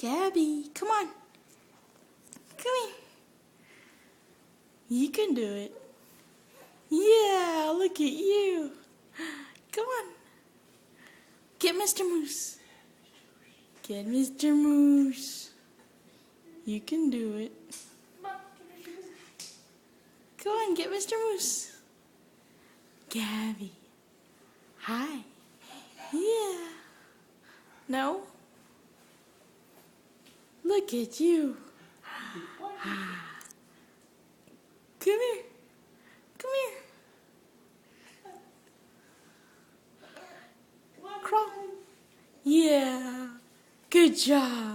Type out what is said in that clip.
Gabby, come on. Come here. You can do it. Yeah, look at you. Come on. Get Mr. Moose. Get Mr. Moose. You can do it. Go on, get Mr. Moose. Gabby. Hi. Yeah. No? Look at you. Come here. Come here. Crawl. Yeah. Good job.